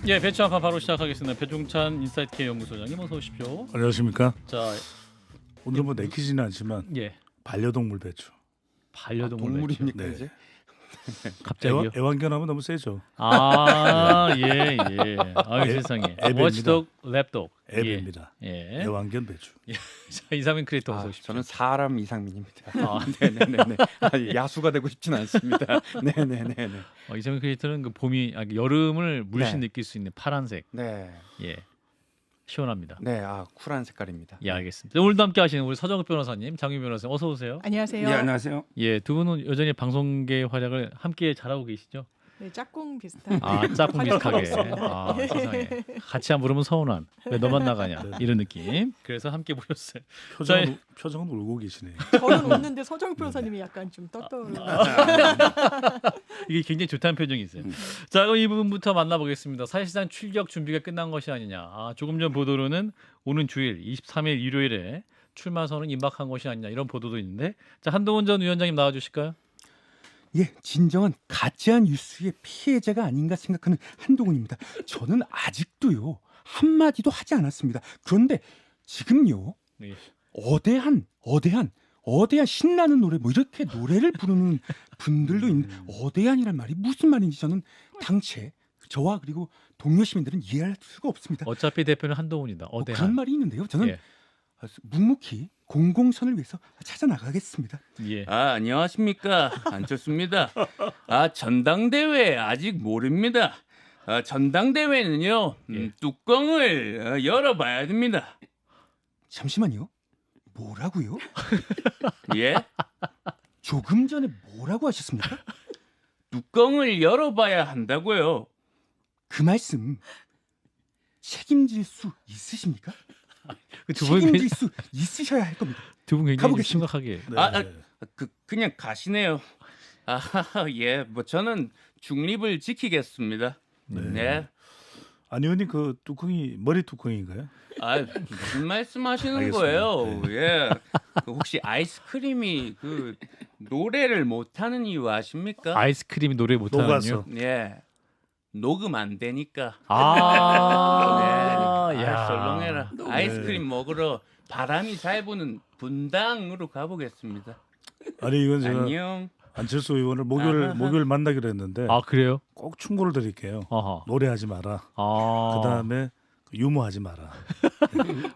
예, 배추 한판 바로 시작하겠습니다. 배종찬 인사이트K 연구소장님 어서 오십시오. 안녕하십니까. 자, 오늘 뭐 내키지는 않지만 예, 반려동물 배추. 반려동물 동물입니까 네. 이제? 갑자기요? 애완견하면 너무 세죠. 아, 예, 예. 아, 세상에. 앱입니다. 워치독, 랩독. 앱입니다. 예. 애완견 배추. 자, 이상민 크리에이터 어서 오십시오. 저는 사람 이상민입니다. 아. 네네네네. 야수가 되고 싶진 않습니다. 네네네네. 이상민 크리에이터는 그 봄이 여름을 물씬 네. 느낄 수 있는 파란색. 네. 예. 시원합니다. 네. 쿨한 색깔입니다. 예, 알겠습니다. 오늘도 함께 하시는 우리 서정욱 변호사님, 장윤 변호사님 어서 오세요. 안녕하세요. 예, 안녕하세요. 예, 두 분은 여전히 방송계 활약을 함께 잘하고 계시죠? 네, 짝꿍 비슷한. 아, 짝꿍 비슷하게. 있습니다. 아, 세상에. 같이 안 부르면 서운한. 왜 너만 나가냐. 이런 느낌. 그래서 함께 모셨어요. 표정은 울고 계시네요. 저는 웃는데 서정 변호사님이 약간 좀 떡떡을. 이게 굉장히 좋다는 표정이 있어요. 자, 그럼 이 부분부터 만나보겠습니다. 사실상 출격 준비가 끝난 것이 아니냐. 조금 전 보도로는 오는 주일 23일 일요일에 출마 선언 임박한 것이 아니냐. 이런 보도도 있는데. 자, 한동훈 전 위원장님 나와주실까요? 예, 진정한 가짜 뉴스의 피해자가 아닌가 생각하는 한동훈입니다. 저는 아직도요 한마디도 하지 않았습니다. 그런데 지금요 예. 어대한 신나는 노래 뭐 이렇게 노래를 부르는 분들도 있는데 어대한이란 말이 무슨 말인지 저는 당최 저와 그리고 동료 시민들은 이해할 수가 없습니다. 어차피 대표는 한동훈이다. 어대한. 그런 말이 있는데요. 저는 예. 묵묵히 공공선을 위해서 찾아 나가겠습니다. 예. 안녕하십니까. 안철수입니다. 전당대회 아직 모릅니다. 전당대회는요, 뚜껑을 열어봐야 됩니다. 잠시만요. 뭐라고요? 예? 조금 전에 뭐라고 하셨습니까? 뚜껑을 열어봐야 한다고요. 그 말씀 책임질 수 있으십니까? 두 분 책임질 수 있으셔야 할 겁니다. 굉장히 가보겠습니다. 심각하게. 네. 그냥 가시네요. 예, 뭐 저는 중립을 지키겠습니다. 네. 안 의원님 그 뚜껑이 머리 뚜껑인가요? 무슨 말씀하시는 알겠습니다. 거예요? 예. 혹시 아이스크림이 노래를 못하는 이유 아십니까? 아이스크림이 노래 못하는 녹아서. 이유? 예. 녹음 안 되니까. 아, 네. 야. 썰렁해라. 아이스크림 먹으러 바람이 잘 부는 분당으로 가보겠습니다. 아니 이건 제가 안녕. 안철수 의원을 아하하. 목요일 만나기로 했는데 아, 그래요? 꼭 충고를 드릴게요. 아하. 노래하지 마라. 아. 그다음에 유머하지 마라.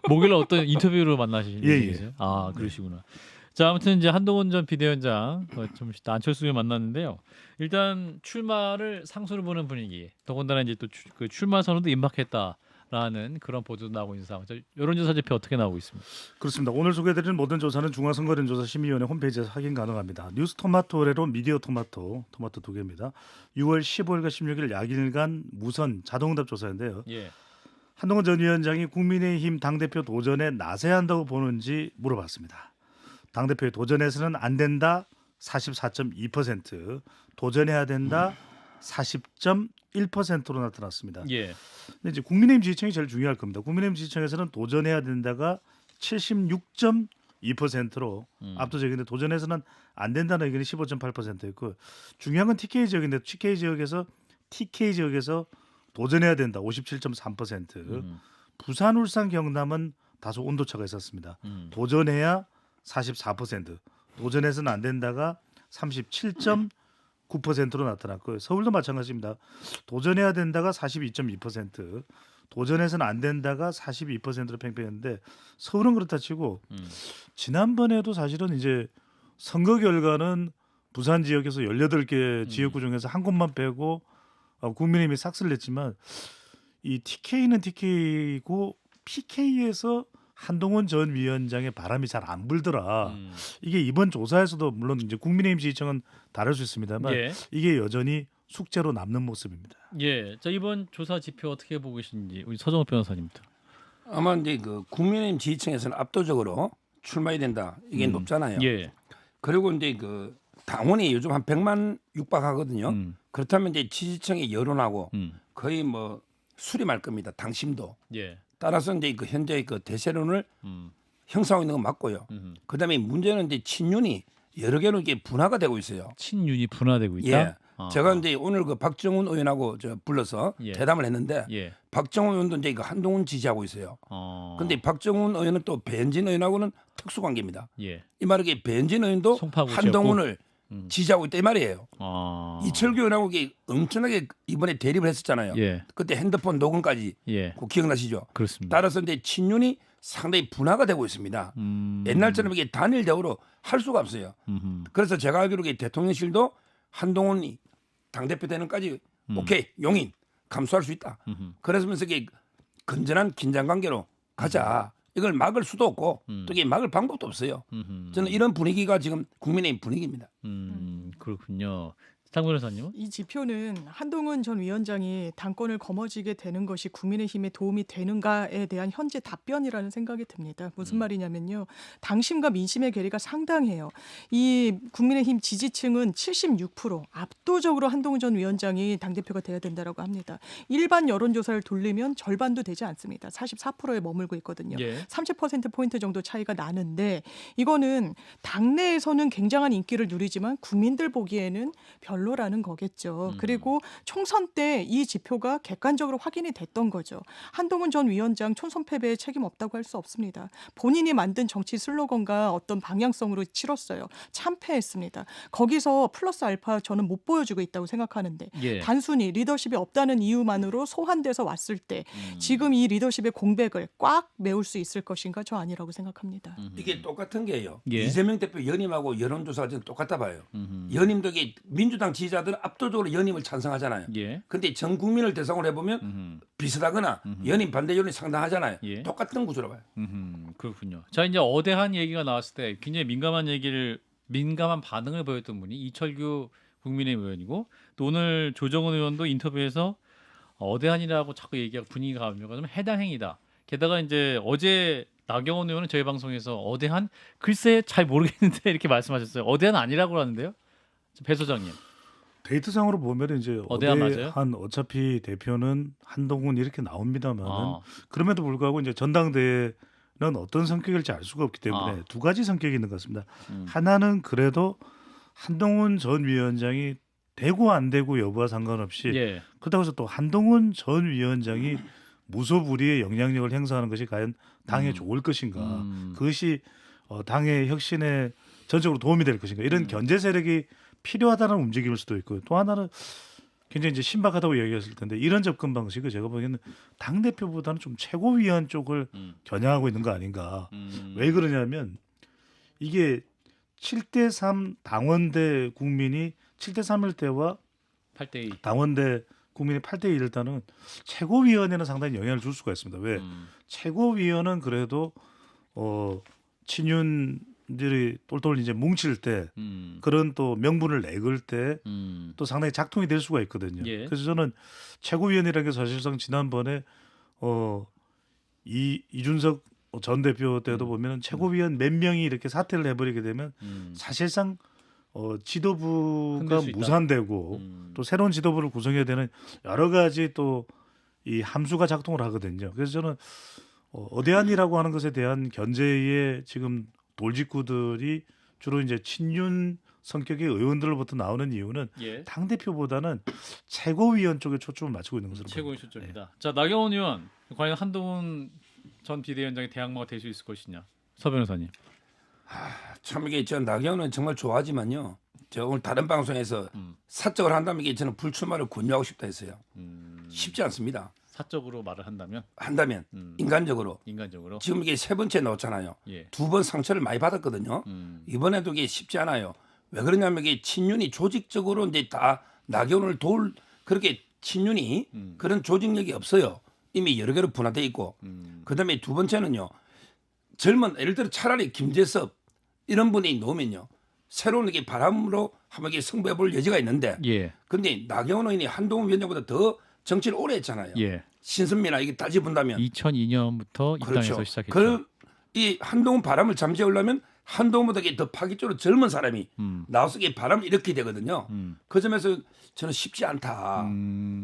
목요일 어떤 인터뷰로 만나신 예, 분이세요? 아, 그러시구나. 자, 아무튼 이제 한동훈 전 비대위원장 좀 이따 안철수 의원 만났는데요. 일단 출마를 상수로 보는 분위기. 더군다나 이제 또 그 출마 선언도 임박했다라는 그런 보도도 나오고 있는 상황. 여론조사 지표 어떻게 나오고 있습니다. 그렇습니다. 오늘 소개해드린 모든 조사는 중앙선거인조사심의위원회 홈페이지에서 확인 가능합니다. 뉴스토마토레로 미디어 토마토 두 개입니다. 6월 15일과 16일 약일간 무선 자동응답 조사인데요. 예. 한동훈 전 위원장이 국민의힘 당대표 도전에 나서야 한다고 보는지 물어봤습니다. 당대표에 도전해서는 안 된다 44.2%, 도전해야 된다 40.1%로 나타났습니다. 예. 근데 이제 국민의힘 지지층이 제일 중요할 겁니다. 국민의힘 지지층에서는 도전해야 된다가 76.2%로 압도적인데 도전해서는 안 된다는 의견이 15.8%였고 중요한 건 TK 지역인데 TK 지역에서 도전해야 된다 57.3%, 부산, 울산, 경남은 다소 온도차가 있었습니다. 도전해야 44%, 도전해서는 안 된다가 37.9%로 나타났고요. 서울도 마찬가지입니다. 도전해야 된다가 42.2%, 도전해서는 안 된다가 42%로 팽팽했는데 서울은 그렇다 치고 지난번에도 사실은 이제 선거 결과는 부산 지역에서 18개 지역구 중에서 한 곳만 빼고 국민의힘이 삭스를 냈지만 이 TK는 TK고 PK에서 한동훈 전 위원장의 바람이 잘 안 불더라. 이게 이번 조사에서도 물론 이제 국민의힘 지지층은 다를 수 있습니다만 예. 이게 여전히 숙제로 남는 모습입니다. 예. 자, 이번 조사 지표 어떻게 보고 계신지 우리 서정욱 변호사님부터. 아마 이제 그 국민의힘 지지층에서는 압도적으로 출마해야 된다 이게 높잖아요. 예. 그리고 이제 그 당원이 요즘 한 100만 육박하거든요. 그렇다면 이제 지지층의 여론하고 거의 뭐 수렴할 겁니다. 당심도. 예. 따라서 이제 그 현재 그 대세론을 형성하고 있는 건 맞고요. 그다음에 문제는 이제 친윤이 여러 개로 이게 분화가 되고 있어요. 친윤이 분화되고 있다. 예. 제가 이제 오늘 그 박정훈 의원하고 저 불러서 예. 대담을 했는데 예. 박정훈 의원도 이제 그 한동훈 지지하고 있어요. 근데 박정훈 의원은 또 배현진 의원하고는 특수 관계입니다. 예. 이 말이 배현진 의원도 송파구 한동훈을 음. 지지하고 있다 이 말이에요. 이철규 의원하고 이게 엄청나게 이번에 대립을 했었잖아요. 예. 그때 핸드폰 녹음까지 예. 그거 기억나시죠? 그렇습니다. 따라서 이제 친윤이 상당히 분화가 되고 있습니다. 옛날처럼 이게 단일적으로 할 수가 없어요. 그래서 제가 알기로 이게 대통령실도 한동훈이 당대표 되는까지 오케이 용인 감수할 수 있다. 그래서면서 이게 건전한 긴장 관계로 가자. 이걸 막을 수도 없고 또 이게 막을 방법도 없어요. 저는 이런 분위기가 지금 국민의힘 분위기입니다. 그렇군요. 장 변호사님은? 이 지표는 한동훈 전 위원장이 당권을 거머쥐게 되는 것이 국민의힘에 도움이 되는가에 대한 현재 답변이라는 생각이 듭니다. 무슨 말이냐면요. 당심과 민심의 괴리가 상당해요. 이 국민의힘 지지층은 76% 압도적으로 한동훈 전 위원장이 당대표가 돼야 된다라고 합니다. 일반 여론조사를 돌리면 절반도 되지 않습니다. 44%에 머물고 있거든요. 예. 30%포인트 정도 차이가 나는데 이거는 당내에서는 굉장한 인기를 누리지만 국민들 보기에는 별로라는 거겠죠. 그리고 총선 때 이 지표가 객관적으로 확인이 됐던 거죠. 한동훈 전 위원장 총선 패배에 책임 없다고 할 수 없습니다. 본인이 만든 정치 슬로건과 어떤 방향성으로 치렀어요. 참패했습니다. 거기서 플러스 알파 저는 못 보여주고 있다고 생각하는데 예. 단순히 리더십이 없다는 이유만으로 소환돼서 왔을 때 지금 이 리더십의 공백을 꽉 메울 수 있을 것인가 저 아니라고 생각합니다. 이게 똑같은 게요. 예. 이재명 대표 연임하고 여론조사가 지금 똑같다 봐요. 연임도 이게 민주당 지지자들은 압도적으로 연임을 찬성하잖아요. 예. 근데 전 국민을 대상으로 해보면 비슷하거나 연임 반대 여론이 상당하잖아요. 예. 똑같은 구조로 봐요. 그렇군요. 자, 이제 어대한 얘기가 나왔을 때 굉장히 민감한 반응을 보였던 분이 이철규 국민의힘 의원이고 또 오늘 조정은 의원도 인터뷰에서 어대한이라고 자꾸 얘기하고 분위기가 가면 해당 행위다. 게다가 이제 어제 나경원 의원은 저희 방송에서 어대한 글쎄 잘 모르겠는데 이렇게 말씀하셨어요. 어대한 아니라고 하는데요. 배 소장님. 데이터상으로 보면 이제 어대한 맞아요? 어대한 어차피 대표는 한동훈 이렇게 나옵니다만은 그럼에도 불구하고 이제 전당대회는 어떤 성격일지 알 수가 없기 때문에 두 가지 성격이 있는 것 같습니다. 하나는 그래도 한동훈 전 위원장이 되고 안 되고 여부와 상관없이 예. 그렇다고 해서 또 한동훈 전 위원장이 무소불위의 영향력을 행사하는 것이 과연 당에 좋을 것인가, 그것이 당의 혁신에 전적으로 도움이 될 것인가, 이런 견제 세력이 필요하다는 움직임일 수도 있고요. 또 하나는 굉장히 이제 신박하다고 얘기했을 텐데 이런 접근 방식을 제가 보기에는 당 대표보다는 좀 최고위원 쪽을 겨냥하고 있는 거 아닌가. 왜 그러냐면 이게 7대3 당원대 국민이 7대3일 때와 8대2 당원대 국민이 8대1일 때는 최고위원회는 상당히 영향을 줄 수가 있습니다. 왜? 최고위원은 그래도 친윤들이 똘똘 이제 뭉칠 때 그런 또 명분을 내걸 때 또 상당히 작동이 될 수가 있거든요. 예. 그래서 저는 최고위원이라는 게 사실상 지난번에 이준석 전 대표 때도 보면 최고위원 몇 명이 이렇게 사퇴를 해버리게 되면 사실상 지도부가 흔들 수 있다. 무산되고 또 새로운 지도부를 구성해야 되는 여러 가지 또 이 함수가 작동을 하거든요. 그래서 저는 어대한이라고 하는 것에 대한 견제의 지금 돌직구들이 주로 이제 친윤 성격의 의원들로부터 나오는 이유는 예. 당 대표보다는 최고위원 쪽에 초점을 맞추고 있는 것으로 최고의 보입니다. 초점이다. 자, 나경원 의원 과연 한동훈 전 비대위원장의 대항마가 될 수 있을 것이냐? 서 변호사님. 참 이게 저 나경원은 정말 좋아하지만요. 저 오늘 다른 방송에서 사적으로 한다면 이게 저는 불출마를 권유하고 싶다 했어요. 쉽지 않습니다. 사적으로 말을 한다면 인간적으로 인간적으로 지금 이게 세 번째 넣었잖아요. 예. 2번 상처를 많이 받았거든요. 이번에도 이게 쉽지 않아요. 왜 그러냐면 이게 친윤이 조직적으로 이제 다 나경원을 도울 그렇게 친윤이 그런 조직력이 없어요. 이미 여러 개로 분화돼 있고. 그다음에 두 번째는요. 젊은 예를 들어 차라리 김재섭 이런 분이 놓으면요. 새로운 게 바람으로 한번 승부해 볼 여지가 있는데. 예. 근데 나경원 의원이 한동훈 위원장보다 더 정치를 오래 했잖아요. 예. 신선미나 이게 따져본다면 2002년부터 입당해서 그렇죠. 시작했죠. 그럼 이 한동훈 바람을 잠재우려면 한동훈보다 더 파격적으로 젊은 사람이 나와서 이 바람을 일으키게 되거든요. 그 점에서 저는 쉽지 않다.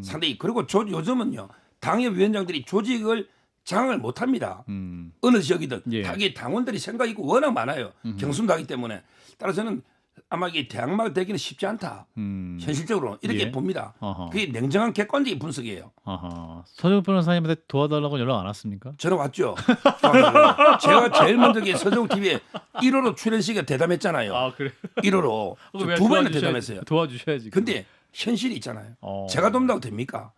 상당히 그리고 요즘은요 당의 위원장들이 조직을 장악을 못합니다. 어느 지역이든 예. 자기 당원들이 생각이 있고 워낙 많아요. 경순도 하기 때문에 따라서 저는 아마 이게 대항마가 되기는 쉽지 않다. 현실적으로 이렇게 예. 봅니다. 어허. 그게 냉정한 객관적인 분석이에요. 아하. 서정 변호사님한테 도와달라고 연락 안 왔습니까? 전화 왔죠. 제가 제일 먼저 서정 TV에 1호로 출연시키가 대담했잖아요. 그래. 1호로 왜 두 번이나 도와주셔야지- 대담했어요. 도와주셔야지. 근데 현실이 있잖아요. 어. 제가 돕는다고 됩니까?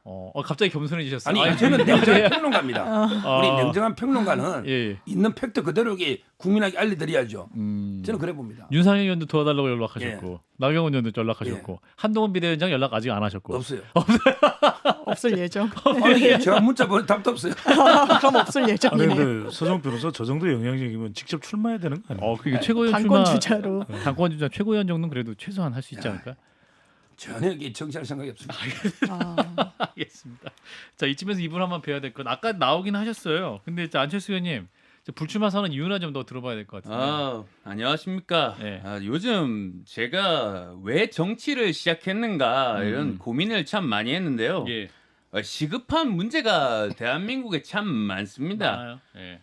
갑자기 겸손해지셨어요. 아니 저는 냉정한 예. 평론가입니다. 우리 냉정한 평론가는 예. 있는 팩트 그대로 이게 국민에게 알려드려야죠. 음. 저는 그래 봅니다. 윤상현 의원도 도와달라고 연락하셨고 나경원 의원도 연락하셨고 예. 한동훈 비대위원장 연락 아직 안 하셨고 없어요. 없을 예정. 아니 이게 제가 문자 보내 답도 없어요. 그럼 없을 아니 예정이네요. 근데 서정 변호사 저 정도 영향력이면 직접 출마해야 되는 거 아니에요? 그게 최고위원 당권 출마 주자로. 당권 주자 최고위원 정도는 그래도 최소한 할 수 있지 않을까? 전혀 이게 정치할 생각이 없습니다. 아, 알겠습니다. 자 이쯤에서 이분 한번 뵈야 될 건 아까 나오긴 하셨어요. 근데 이제 안철수 의원님 이제 불출마 선언 이유나 좀 더 들어봐야 될 것 같은데. 안녕하십니까. 네. 요즘 제가 왜 정치를 시작했는가 이런 고민을 참 많이 했는데요. 예. 시급한 문제가 대한민국에 참 많습니다. 많아요. 예.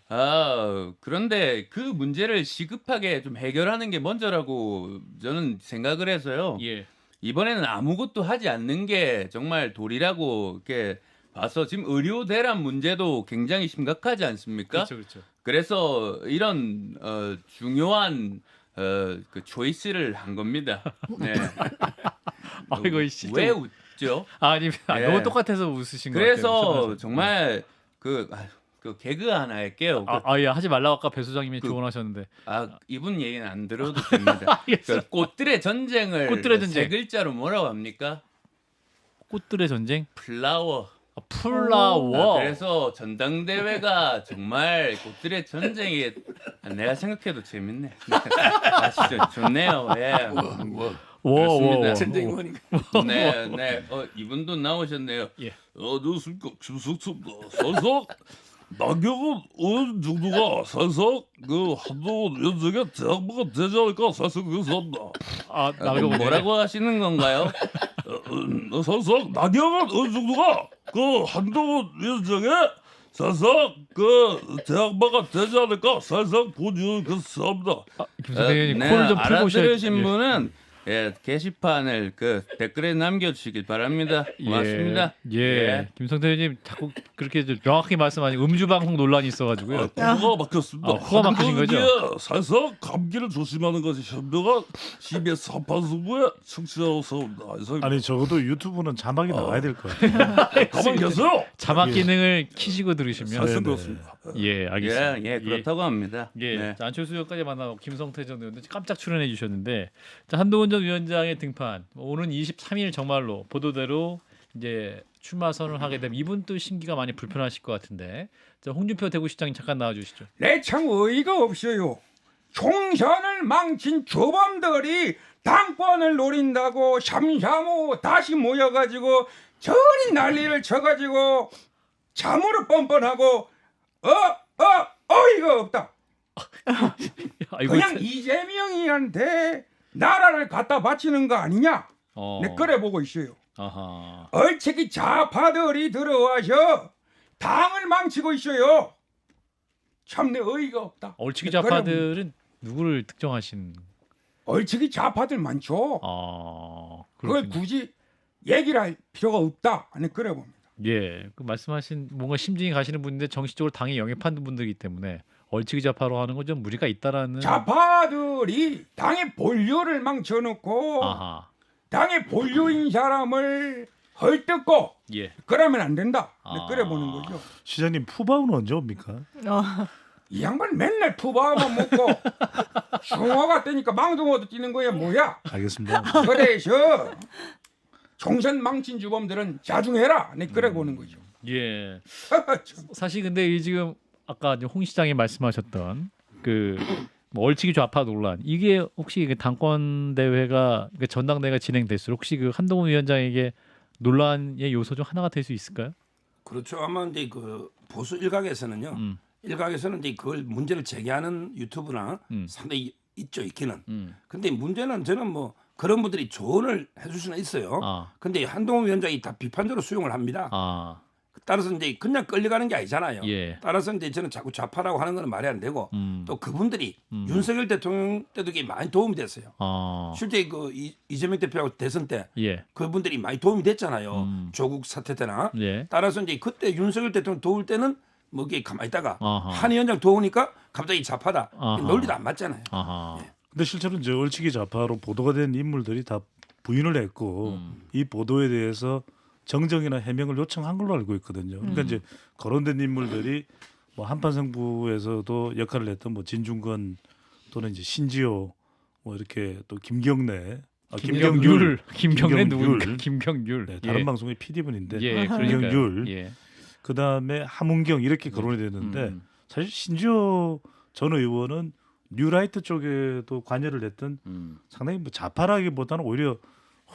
그런데 그 문제를 시급하게 좀 해결하는 게 먼저라고 저는 생각을 해서요. 예. 이번에는 아무것도 하지 않는 게 정말 도리라고 이렇게 봐서 지금 의료 대란 문제도 굉장히 심각하지 않습니까? 그렇죠, 그렇죠. 그래서 이런 중요한 그 초이스를 한 겁니다. 네. 아이고 이 씨. 왜 웃죠? 아닙니다. 예. 너무 똑같아서 웃으신 것 같아요. 그래서 정말 그 개그 하나 할게요. 예, 하지 말라고 아까 배 소장님이 그- 조언하셨는데. 이분 얘기는 안 들어도 됩니다. 그 꽃들의 전쟁을 꽃들의 전쟁. 세 글자로 뭐라고 합니까? 꽃들의 전쟁? 플라워. 플라워. 그래서 전당대회가 정말 꽃들의 전쟁이 내가 생각해도 재밌네. 진짜 좋네요. 예. 그렇습니다. 전쟁이 뭐니까. 네, 네. 이분도 나오셨네요. 예. 안녕하십니까 김석수입니다. 살짝 나경원 의원 정도가 살짝 그 한동훈 위원장의 대항마가 되지 않을까 살짝 그렇습니다. 나경원 뭐라고 하시는 건가요? 살짝 나경원 의원 정도가 그 한동훈 위원장의 살짝 그 대항마가 되지 않을까 살짝 본인은 그렇습니다. 김선생님 네, 코를 좀 풀고 오셔야 알아들으신 분은 게시판을 그 댓글에 남겨주시길 바랍니다. 고맙습니다. 예. 김성태님 자꾸 그렇게 좀 명확히 말씀하시 음주 방송 논란이 있어가지고요. 코가 막혔습니다. 코가 막히신 거죠? 한국에 살짝 감기를 조심하는 것이 현명한 CBS 한판 승부의 청취자로서입니다. 이상입니다. 아니 적어도 유튜브는 자막이 나와야 될 것 같아요. 가만 계세요. 자막 예. 기능을 키시고 들으시면 살짝 네, 그렇습니다. 예, 알겠습니다. 예, 그렇다고 합니다. 예. 네. 자, 안철수 의원까지 만나고 김성태 전 의원도 깜짝 출연해 주셨는데 자, 한동훈 전 위원장의 등판 오는 23일 정말로 보도대로 이제 출마 선언을 하게 되면 이분 또 심기가 많이 불편하실 것 같은데 자, 홍준표 대구시장님 잠깐 나와 주시죠. 내 참 어이가 없어요. 총선을 망친 주범들이 당권을 노린다고 샴샴후 다시 모여가지고 저리 난리를 쳐가지고 참으로 뻔뻔하고 어이가 없다. 아이고, 그냥 이재명이한테 나라를 갖다 바치는 거 아니냐? 내 그래 보고 있어요. 아하. 얼척이 좌파들이 들어와서 당을 망치고 있어요. 참 내 어이가 없다. 얼치기 내 그래 좌파들은 누구를 특정하신? 얼척이 좌파들 많죠. 그걸 그렇군요. 굳이 얘기를 할 필요가 없다. 아니 그래 봅니다. 예, 그 말씀하신 뭔가 심증이 가시는 분인데 정치적으로 당에 영입하는 분들이기 때문에 얼치기 좌파로 하는 건 좀 무리가 있다라는. 좌파들이 당의 본류를 망쳐놓고 아하. 당의 본류인 사람을 헐뜯고 예. 그러면 안 된다. 아. 그래 보는 거죠. 시장님 푸바오는 언제 옵니까? 이 양반 맨날 푸바만 먹고 숭어가 뜨니까 망둥어도 뛰는 거야 뭐야. 알겠습니다. 그래서 총선 망친 주범들은 자중해라. 내 그래 보는 거죠. 예. 참. 사실 근데 이 지금 아까 이제 홍 시장이 말씀하셨던 그 뭐 얼치기 좌파 논란 이게 혹시 그 당권 대회가 그러니까 전당대회가 진행될수록 혹시 그 한동훈 위원장에게 논란의 요소 중 하나가 될 수 있을까요? 그렇죠. 아마 이제 그 보수 일각에서는요. 일각에서는 이제 그걸 문제를 제기하는 유튜브나 상당히 있죠, 있기는. 근데 문제는 저는 뭐 그런 분들이 조언을 해줄 수는 있어요. 아. 근데 한동훈 위원장이 다 비판적으로 수용을 합니다. 아. 따라서 이제 그냥 끌려가는 게 아니잖아요. 예. 따라서 이제 저는 자꾸 좌파라고 하는 건 말이 안 되고 또 그분들이 음. 윤석열 대통령 때도 이게 많이 도움이 됐어요. 아. 실제 그 이재명 대표하고 대선 때 예. 그분들이 많이 도움이 됐잖아요. 조국 사태 때나. 예. 따라서 이제 그때 윤석열 대통령 도울 때는 뭐 이게 가만히 있다가 아하. 한 위원장 도우니까 갑자기 좌파다. 아하. 논리도 안 맞잖아요. 아하. 근데 실제로 이제 얼치기 좌파로 보도가 된 인물들이 다 부인을 했고 이 보도에 대해서 정정이나 해명을 요청한 걸로 알고 있거든요. 그러니까 이제 거론된 인물들이 뭐 한판승부에서도 역할을 했던 뭐 진중권 또는 이제 신지호 뭐 이렇게 또 김경래, 김경률. 김경래 김경률. 누구? 김경률. 네, 다른 예. 방송의 PD분인데 예, 김경률, 그러니까요. 예. 그다음에 함은경 이렇게 거론이 됐는데 음. 사실 신지호 전 의원은 뉴라이트 쪽에도 관여를 했던 상당히 뭐 좌파라기보다는 오히려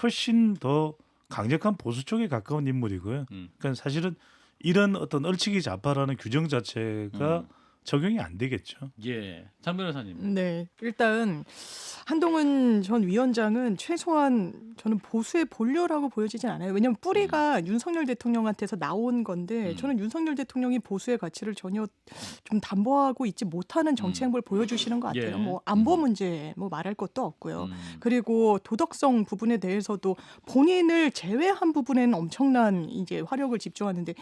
훨씬 더 강력한 보수 쪽에 가까운 인물이고요. 그러니까 사실은 이런 어떤 얼치기 좌파라는 규정 자체가 적용이 안 되겠죠. 예. 장 변호사님. 네, 일단 한동훈 전 위원장은 최소한 저는 보수의 본류라고 보여지진 않아요. 왜냐하면 뿌리가 윤석열 대통령한테서 나온 건데 저는 윤석열 대통령이 보수의 가치를 전혀 좀 담보하고 있지 못하는 정치 행보를 보여주시는 것 같아요. 예. 뭐 안보 문제 뭐 말할 것도 없고요. 그리고 도덕성 부분에 대해서도 본인을 제외한 부분에는 엄청난 이제 화력을 집중하는데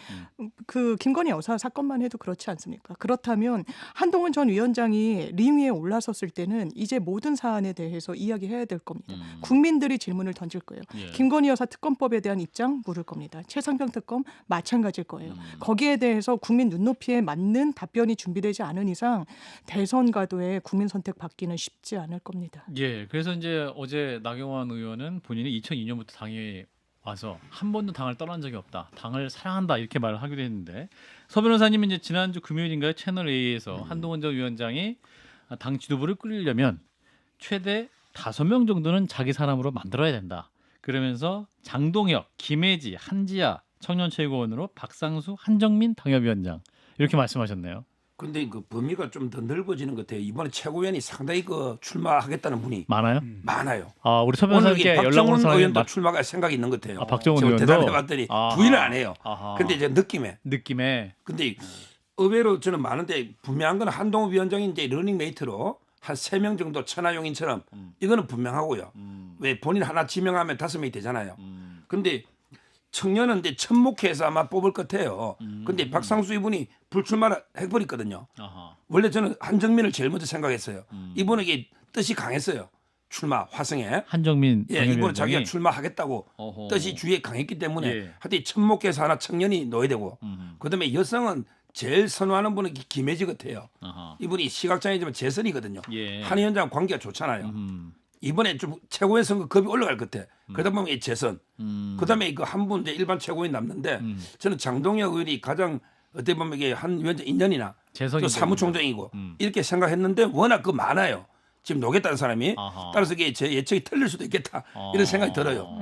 그 김건희 여사 사건만 해도 그렇지 않습니까? 그렇다면 한동훈 전 위원장이 링 위에 올라섰을 때는 이제 모든 사안에 대해서 이야기해야 될 겁니다. 국민들이 질문을 던질 거예요. 예. 김건희 여사 특검법에 대한 입장 물을 겁니다. 최상병 특검 마찬가지일 거예요. 거기에 대해서 국민 눈높이에 맞는 답변이 준비되지 않은 이상 대선 가도에 국민 선택 받기는 쉽지 않을 겁니다. 예. 그래서 이제 어제 나경원 의원은 본인이 2002년부터 당에 와서 한 번도 당을 떠난 적이 없다. 당을 사랑한다 이렇게 말을 하기도 했는데 서 변호사님은 이제 지난주 금요일인가요? 채널 A에서 한동훈 전 위원장이 당 지도부를 끌려면 최대 5명 정도는 자기 사람으로 만들어야 된다. 그러면서 장동혁, 김혜지, 한지아 청년최고원으로 박상수, 한정민 당협위원장 이렇게 말씀하셨네요. 근데 그 범위가 좀 더 넓어지는 것 같아요. 이번에 최고위원이 상당히 그 출마하겠다는 분이 많아요? 많아요. 아, 우리 서 오늘 변호사님께 연락 박정훈 온 사람이 의원도 출마가 생각이 있는 것 같아요. 아, 박정훈 제가 의원도 대답해봤더니 아하. 부인을 안 해요. 아하. 근데 이제 느낌에 근데 의외로 저는 많은데 분명한 건 한동훈 위원장이 이제 러닝메이트로 한 3명 정도 천하용인처럼 이거는 분명하고요. 왜 본인 하나 지명하면 5명이 되잖아요. 근데 청년은 이제 천목회에서 아마 뽑을 것 같아요. 근데 박상수 이분이 불출마를 해버렸거든요. 아하. 원래 저는 한정민을 제일 먼저 생각했어요. 이분에게 뜻이 강했어요. 출마 화성에. 한정민 예, 이분은 당협위원장이 자기가 출마하겠다고 어허. 뜻이 주위에 강했기 때문에 예. 하여튼 천목회에서 하나 청년이 넣어야 되고 그다음에 여성은 제일 선호하는 분은 김혜지 같아요. 아하. 이분이 시각장애지만 재선이거든요. 예. 한 위원장 관계가 좋잖아요. 이번에 좀 최고위원 선거 급이 올라갈 것 같아. 그러다 보면 이 재선. 그다음에 그 한 분 이제 일반 최고위원 남는데 저는 장동혁 의원이 가장 어떻게 보면 이게 한 위원장 2년이나 재선이 또 사무총장이고 이렇게 생각했는데 워낙 그 많아요. 지금 놓겠다는 사람이. 아하. 따라서 이게 제 예측이 틀릴 수도 있겠다. 이런 생각이 들어요.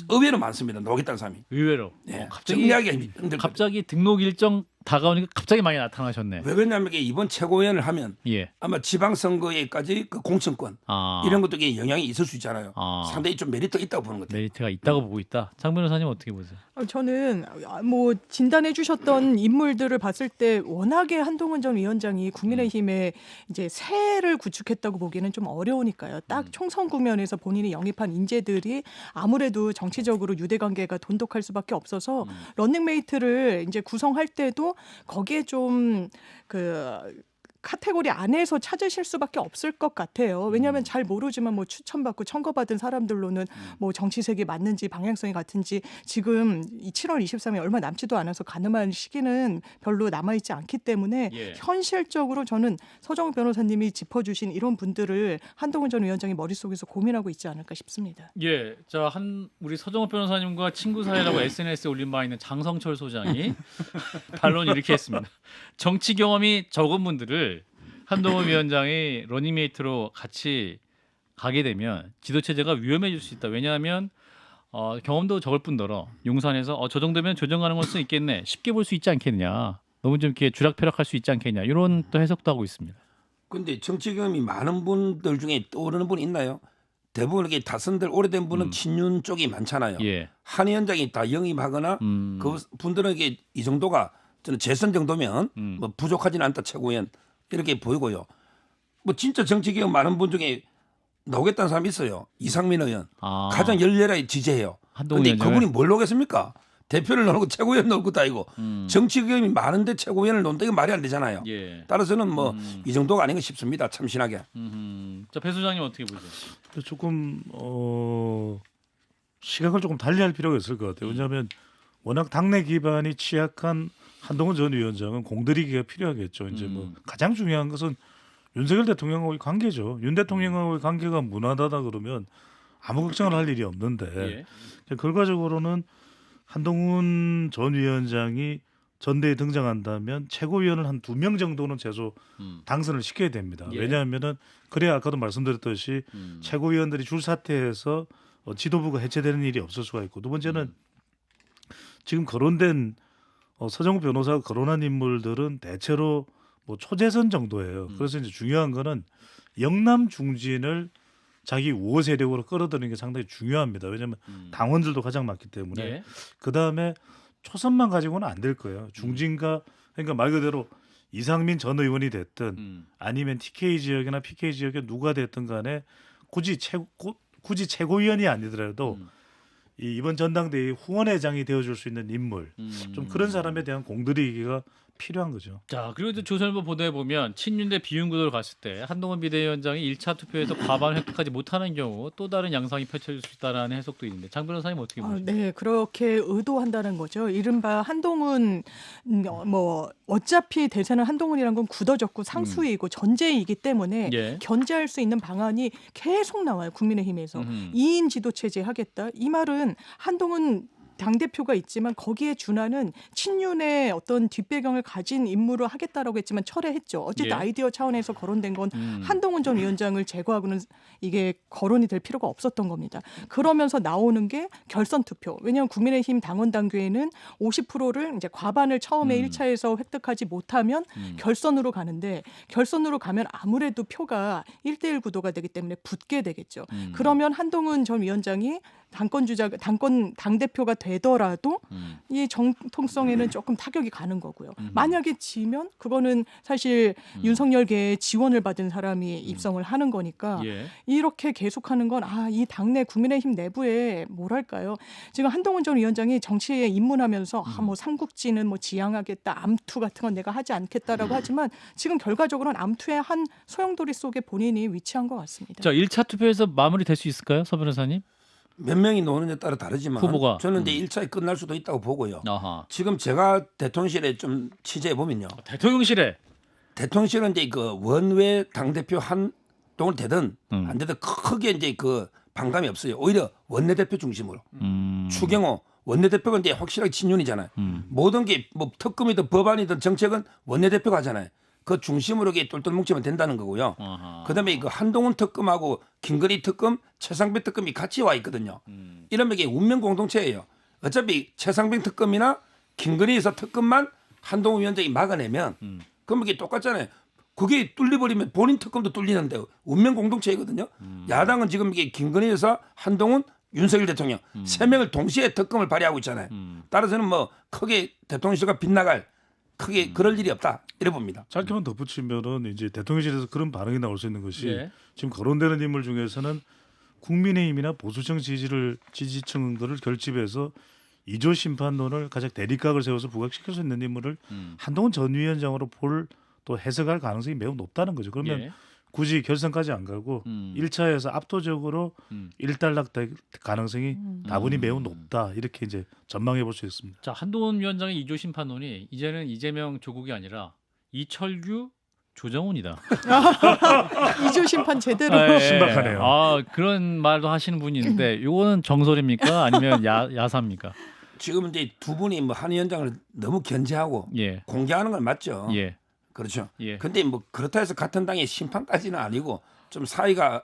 의외로 많습니다. 놓겠다는 사람이. 의외로 네. 갑자기 정리하기가 힘들거든요. 갑자기 등록 일정 다가오니까 갑자기 많이 나타나셨네. 왜 그러냐면 이게 이번 최고위원을 하면 예. 아마 지방선거에까지 그 공천권 아. 이런 것도 이게 영향이 있을 수 있잖아요. 아. 상당히 좀 메리트가 있다고 보는 것 같아요. 메리트가 있다고 보고 있다. 장 변호사님 어떻게 보세요? 저는 뭐 진단해 주셨던 인물들을 봤을 때 워낙에 한동훈 전 위원장이 국민의힘에 이제 새를 구축했다고 보기에는 좀 어려우니까요. 딱 총선 국면에서 본인이 영입한 인재들이 아무래도 정치적으로 유대관계가 돈독할 수밖에 없어서 런닝메이트를 이제 구성할 때도 거기에 좀 카테고리 안에서 찾으실 수밖에 없을 것 같아요. 왜냐하면 잘 모르지만 뭐 추천받고 청거받은 사람들로는 뭐 정치색이 맞는지 방향성이 같은지 지금 이 7월 23일 얼마 남지도 않아서 가늠할 시기는 별로 남아있지 않기 때문에 예. 현실적으로 저는 서정욱 변호사님이 짚어주신 이런 분들을 한동훈 전 위원장이 머릿속에서 고민하고 있지 않을까 싶습니다. 예, 자 우리 서정호 변호사님과 친구 사이라고 SNS에 올린 바 있는 장성철 소장이 반론을 이렇게 했습니다. 정치 경험이 적은 분들을 한동훈 위원장이 러닝메이트로 같이 가게 되면 지도 체제가 위험해질 수 있다. 왜냐하면 경험도 적을 뿐더러 용산에서 저 정도면 조정 가능성 있겠네. 쉽게 볼 수 있지 않겠냐. 너무 좀 이렇게 주락펴락할 수 있지 않겠냐. 이런 또 해석도 하고 있습니다. 근데 정치 경험이 많은 분들 중에 떠오르는 분이 있나요? 대부분 이렇게 다선들 오래된 분은 친윤 쪽이 많잖아요. 예. 한 위원장이 다 영입하거나 그 분들은 이게 이 정도가 저는 재선 정도면 뭐 부족하지는 않다 최고위원 이렇게 보이고요. 뭐 진짜 정치 개혁 많은 분 중에 나오겠다는 사람이 있어요. 이상민 의원 아. 가장 열렬하게 지지해요. 한동훈 그런데 위원장을? 그분이 뭘 놓겠습니까? 대표를 놓고 최고위원 놓을 것도 아니고 정치 개혁이 많은데 최고위원을 놓는다 이거 말이 안 되잖아요. 예. 따라서는 뭐 이 정도가 아닌가 싶습니다. 참신하게. 자, 배 소장님 어떻게 보세요? 조금 시각을 조금 달리할 필요가 있을 것 같아요. 왜냐하면 워낙 당내 기반이 취약한 한동훈 전 위원장은 공들이기가 필요하겠죠. 이제 뭐 가장 중요한 것은 윤석열 대통령과의 관계죠. 윤 대통령과의 관계가 무난하다 그러면 아무 걱정을 할 일이 없는데 예. 결과적으로는 한동훈 전 위원장이 전대에 등장한다면 최고위원을 한 2명 정도는 최소 당선을 시켜야 됩니다. 예. 왜냐하면은 그래야 아까도 말씀드렸듯이 최고위원들이 줄 사퇴해서 지도부가 해체되는 일이 없을 수가 있고, 두 번째는 지금 거론된 서정우 변호사가 거론한 인물들은 대체로 뭐 초재선 정도예요. 그래서 이제 중요한 거는 영남 중진을 자기 우호 세력으로 끌어들이는 게 상당히 중요합니다. 왜냐하면 당원들도 가장 많기 때문에. 예. 그 다음에 초선만 가지고는 안 될 거예요. 중진과 그러니까 말 그대로 이상민 전 의원이 됐든 아니면 TK 지역이나 PK 지역에 누가 됐든 간에 굳이 최고위원이 아니더라도 이번 전당대회 후원회장이 되어줄 수 있는 인물, 좀 그런 사람에 대한 공들이기가 필요한 거죠. 자, 그리고 또 조선일보 보도에 보면 친윤 대 비윤 구도를 갔을 때 한동훈 비대위원장이 1차 투표에서 과반을 획득하지 못하는 경우 또 다른 양상이 펼쳐질 수 있다라는 해석도 있는데 장 변호사님 어떻게 보세요? 네, 그렇게 의도한다는 거죠. 이른바 한동훈 뭐 어차피 대세는 한동훈이란 건 굳어졌고 상수이고 전제이기 때문에 예. 견제할 수 있는 방안이 계속 나와요. 국민의힘에서 2인 지도 체제 하겠다. 이 말은 한동훈 당대표가 있지만 거기에 준하는 친윤의 어떤 뒷배경을 가진 인물을 하겠다라고 했지만 철회했죠. 어쨌든 예. 아이디어 차원에서 거론된 건 한동훈 전 위원장을 제거하고는 이게 거론이 될 필요가 없었던 겁니다. 그러면서 나오는 게 결선 투표. 왜냐하면 국민의힘 당원 당규에는 50%를 이제 과반을 처음에 1차에서 획득하지 못하면 결선으로 가는데 결선으로 가면 아무래도 표가 1대1 구도가 되기 때문에 붙게 되겠죠. 그러면 한동훈 전 위원장이 당 대표가 되더라도 이 정통성에는 조금 타격이 가는 거고요. 만약에 지면 그거는 사실 윤석열계의 지원을 받은 사람이 입성을 하는 거니까 예. 이렇게 계속하는 건 이 당내 국민의힘 내부에 뭐랄까요? 지금 한동훈 전 위원장이 정치에 입문하면서 뭐 삼국지는 뭐 지향하겠다, 암투 같은 건 내가 하지 않겠다라고 하지만 지금 결과적으로는 암투의 한 소용돌이 속에 본인이 위치한 것 같습니다. 자, 1차 투표에서 마무리될 수 있을까요, 서 변호사님? 몇 명이 노느냐에 따라 다르지만 후보가. 저는 이제 1차에 끝날 수도 있다고 보고요. 아하. 지금 제가 대통령실에 좀 취재해 보면요. 대통령실에 대통령실은 이제 그 원외 당 대표 한동훈 되든 안 되든 크게 이제 그 반감이 없어요. 오히려 원내대표 중심으로. 추경호 원내대표가 이제 확실하게 친윤이잖아요. 모든 게 뭐 특검이든 법안이든 정책은 원내대표가 하잖아요. 그 중심으로 이렇게 똘똘 뭉치면 된다는 거고요. 아하. 그다음에 그 한동훈 특검하고 김건희 특검, 최상병 특검이 같이 와 있거든요. 이러면 이게 운명 공동체예요. 어차피 최상병 특검이나 김건희 여사 특검만 한동훈 위원장이 막아내면 그럼 이게 똑같잖아요. 그게 뚫려버리면 본인 특검도 뚫리는데 운명 공동체이거든요. 야당은 지금 이게 김건희 여사, 한동훈, 윤석열 대통령 세 명을 동시에 특검을 발휘하고 있잖아요. 따라서는 뭐 크게 대통령실과 빗나갈 크게 그럴 일이 없다 이래 봅니다. 짧게만 덧붙이면은 이제 대통령실에서 그런 반응이 나올 수 있는 것이 예. 지금 거론되는 인물 중에서는 국민의힘이나 보수층 지지층들을 결집해서 2조 심판론을 가장 대립각을 세워서 부각시킬 수 있는 인물을 한동훈 전 위원장으로 볼 또 해석할 가능성이 매우 높다는 거죠. 그러면 예. 굳이 결선까지 안 가고 1차에서 압도적으로 일단락 될 가능성이 다분히 매우 높다 이렇게 이제 전망해 볼 수 있습니다. 자, 한동훈 위원장의 2조 심판론이 이제는 이재명 조국이 아니라 이철규 조정훈이다. 이조 심판 제대로. 예. 신박하네요. 그런 말도 하시는 분이 있는데 이거는 정설입니까? 아니면 야사입니까? 지금 이제 두 분이 뭐 한 위원장을 너무 견제하고 예. 공개하는 건 맞죠. 예. 그렇죠. 예. 근데 뭐 그렇다 해서 같은 당의 심판까지는 아니고 좀 사이가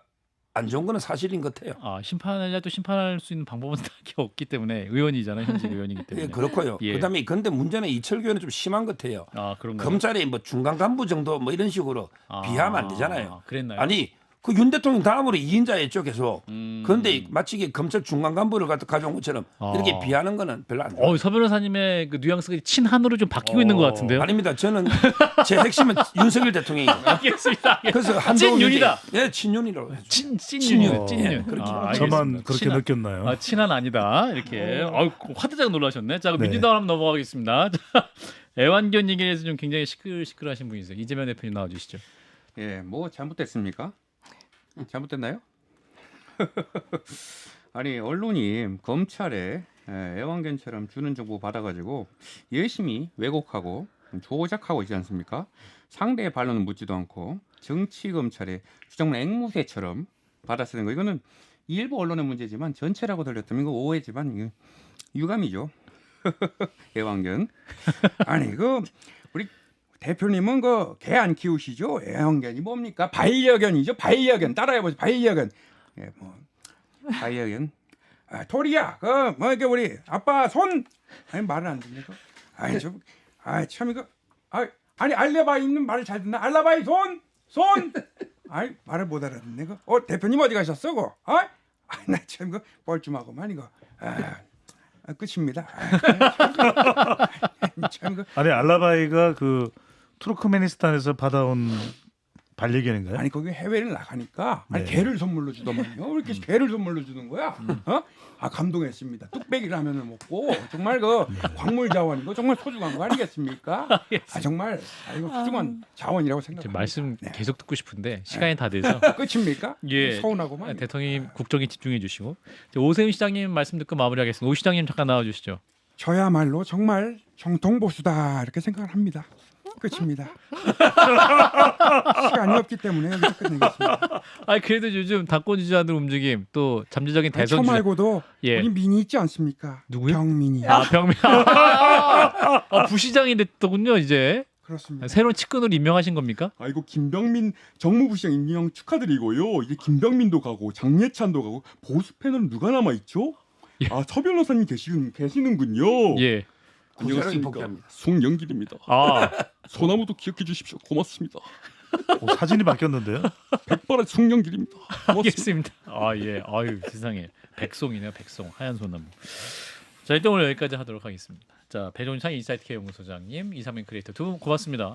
안 좋은 거는 사실인 것 같아요. 심판하려도 심판할 수 있는 방법은 딱히 없기 때문에 의원이잖아요. 현직 의원이기 때문에. 예, 그렇고요. 예. 그다음에 근데 문제는 이철규 의원은 좀 심한 것 같아요. 그런가요? 검찰의 뭐 중간 간부 정도 뭐 이런 식으로 비하면 안 되잖아요. 그랬나요? 아니 그 윤 대통령 다음으로 2인자였죠 계속. 음. 그런데 마치 이게 검찰 중간 간부를 갖다 가져온 것처럼 이렇게 비하는 거는 별로 안 좋아요. 서 변호사님의 그 뉘앙스가 친한으로 좀 바뀌고 있는 것 같은데요. 아닙니다. 저는 제 핵심은 윤석열 대통령이에요. 알겠습니다. 그래서 한동훈 찐윤이다. 예, 친윤이라고 해요. 찐윤, 찐윤. 그렇게. 저만 그렇게 느꼈나요? 친한 아니다. 이렇게 화들짝 놀라셨네. 자, 그럼 네. 민주당 한번 넘어가겠습니다. 자, 애완견 얘기에서 좀 굉장히 시끌시끌하신 분이세요. 이재명 대표님 나와주시죠. 예, 뭐 잘못됐습니까? 잘못됐나요? 아니 언론이 검찰에 애완견처럼 주는 정보 받아가지고 열심히 왜곡하고 조작하고 있지 않습니까? 상대의 반론은 묻지도 않고 정치 검찰의 주장만 앵무새처럼 받아쓰는 거 이거는 일부 언론의 문제지만 전체라고 들렸다면 이거 오해지만 이거 유감이죠. 애완견. 아니 그 우리 대표님은 그 개 안 키우시죠? 애완견이 뭡니까? 반려견이죠. 반려견 따라해보세요. 반려견. 예, 뭐 반려견. 아, 토리야, 그 뭐 이렇게 우리 아빠 손. 아니 말을 안 듣니까? 아니 좀, 참 이거. 아니 알라바이 있는 말을 잘 듣나? 알라바이 손. 아니 말을 못 알아듣네. 그 대표님 어디 가셨어? 그? 나 참 그 뻘쭘하고만 이거. 끝입니다. 참 그. 아니 알라바이가 그 투르크메니스탄에서 받아온 반려견인가요? 아니 거기 해외를 나가니까 아니, 네. 개를 선물로 주더만요. 왜 이렇게 개를 선물로 주는 거야? 감동했습니다. 뚝배기 라면을 먹고 정말 그 광물 자원이고 정말 소중한 거 아니겠습니까? 정말 이거 소중한 자원이라고 생각합니다. 말씀 네. 계속 듣고 싶은데 시간이 다 돼서 끝입니까? 예. 서운하고만. 대통령님 국정에 집중해 주시고 오세훈 시장님 말씀 듣고 마무리하겠습니다. 오 시장님 잠깐 나와주시죠. 저야말로 정말 정통보수다 이렇게 생각을 합니다. 끝입니다. 시간이 없기 때문에 여기서 끝내겠습니다. 그래도 요즘 당권 주자들 움직임 또 잠재적인 아니, 대선 저 주자. 말고도 예. 우리 민이 있지 않습니까? 누구요? 병민이. 병민. 부시장이 됐더군요 이제. 그렇습니다. 새로운 측근으로 임명하신 겁니까? 아이고 김병민 정무부시장 임명 축하드리고요. 이제 김병민도 가고 장예찬도 가고 보수 패널은 누가 남아 있죠? 예. 서 변호사님 계시는군요. 예. 안녕하십니까. 복귀합니다. 송영길입니다. 소나무도 기억해 주십시오. 고맙습니다. 사진이 바뀌었는데요. 백발의 송영길입니다. 알겠습니다. 예. 아유 세상에 백송이네요. 백송 하얀 소나무. 자 일단 오늘 여기까지 하도록 하겠습니다. 자 배종찬 인사이트 K 연구소장님, 이상민 크리에이터 두 분 고맙습니다.